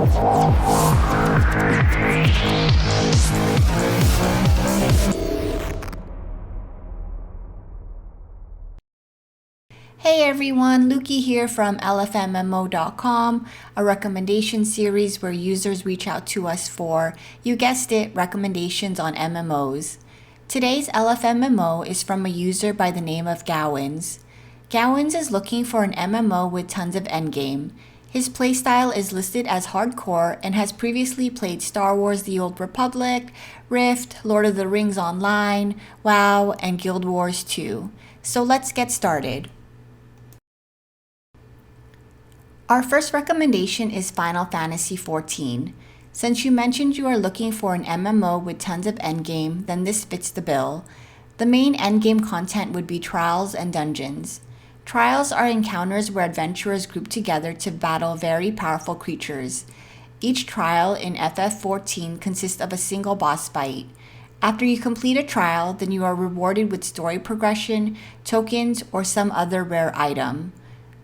Hey everyone, Luki here from LFMMO.com, a recommendation series where users reach out to us for, you guessed it, recommendations on MMOs. Today's LFMMO is from a user by the name of Gowens. Gowens is looking for an MMO with tons of endgame. His playstyle is listed as hardcore and has previously played Star Wars The Old Republic, Rift, Lord of the Rings Online, WoW, and Guild Wars 2. So let's get started. Our first recommendation is Final Fantasy XIV. Since you mentioned you are looking for an MMO with tons of endgame, then this fits the bill. The main endgame content would be trials and dungeons. Trials are encounters where adventurers group together to battle very powerful creatures. Each trial in FF14 consists of a single boss fight. After you complete a trial, then you are rewarded with story progression, tokens, or some other rare item.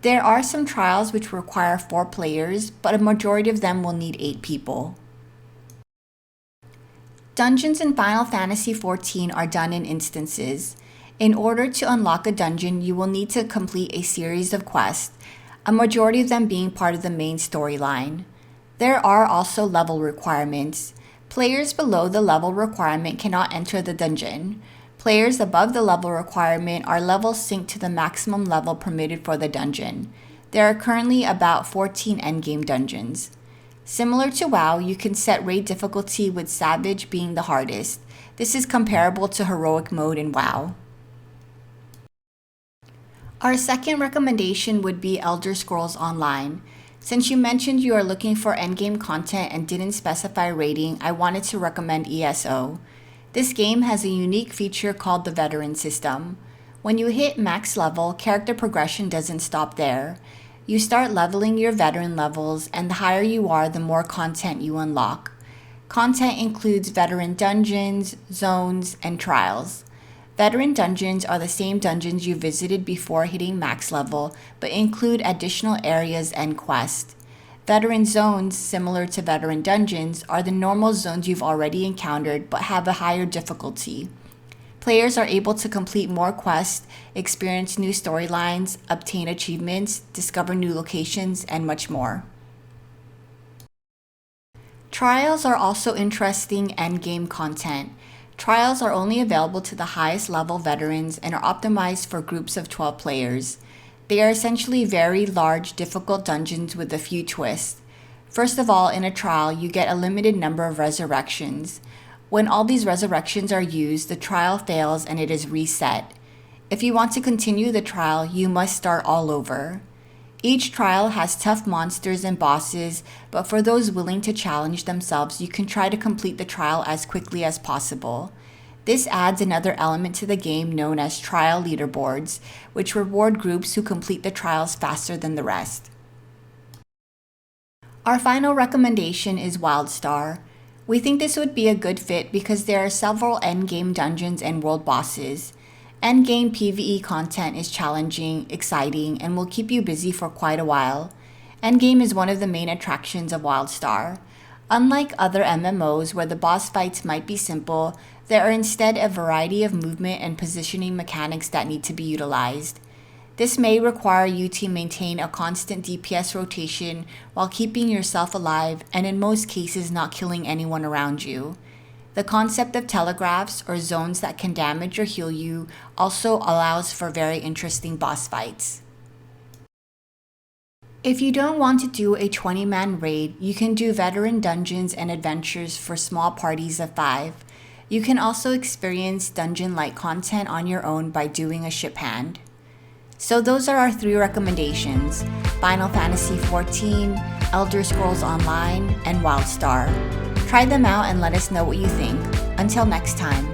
There are some trials which require 4 players, but a majority of them will need 8 people. Dungeons in Final Fantasy XIV are done in instances. In order to unlock a dungeon, you will need to complete a series of quests, a majority of them being part of the main storyline. There are also level requirements. Players below the level requirement cannot enter the dungeon. Players above the level requirement are level synced to the maximum level permitted for the dungeon. There are currently about 14 endgame dungeons. Similar to WoW, you can set raid difficulty with Savage being the hardest. This is comparable to Heroic mode in WoW. Our second recommendation would be Elder Scrolls Online. Since you mentioned you are looking for endgame content and didn't specify rating, I wanted to recommend ESO. This game has a unique feature called the Veteran System. When you hit max level, character progression doesn't stop there. You start leveling your veteran levels, and the higher you are, the more content you unlock. Content includes veteran dungeons, zones, and trials. Veteran dungeons are the same dungeons you visited before hitting max level, but include additional areas and quests. Veteran zones, similar to veteran dungeons, are the normal zones you've already encountered but have a higher difficulty. Players are able to complete more quests, experience new storylines, obtain achievements, discover new locations, and much more. Trials are also interesting endgame content. Trials are only available to the highest level veterans and are optimized for groups of 12 players. They are essentially very large, difficult dungeons with a few twists. First of all, in a trial, you get a limited number of resurrections. When all these resurrections are used, the trial fails and it is reset. If you want to continue the trial, you must start all over. Each trial has tough monsters and bosses, but for those willing to challenge themselves, you can try to complete the trial as quickly as possible. This adds another element to the game known as trial leaderboards, which reward groups who complete the trials faster than the rest. Our final recommendation is WildStar. We think this would be a good fit because there are several endgame dungeons and world bosses. Endgame PvE content is challenging, exciting, and will keep you busy for quite a while. Endgame is one of the main attractions of WildStar. Unlike other MMOs where the boss fights might be simple, there are instead a variety of movement and positioning mechanics that need to be utilized. This may require you to maintain a constant DPS rotation while keeping yourself alive and in most cases not killing anyone around you. The concept of telegraphs or zones that can damage or heal you also allows for very interesting boss fights. If you don't want to do a 20-man raid, you can do veteran dungeons and adventures for small parties of 5. You can also experience dungeon-like content on your own by doing a ship hand. So those are our 3 recommendations: Final Fantasy XIV, Elder Scrolls Online, and WildStar. Try them out and let us know what you think. Until next time.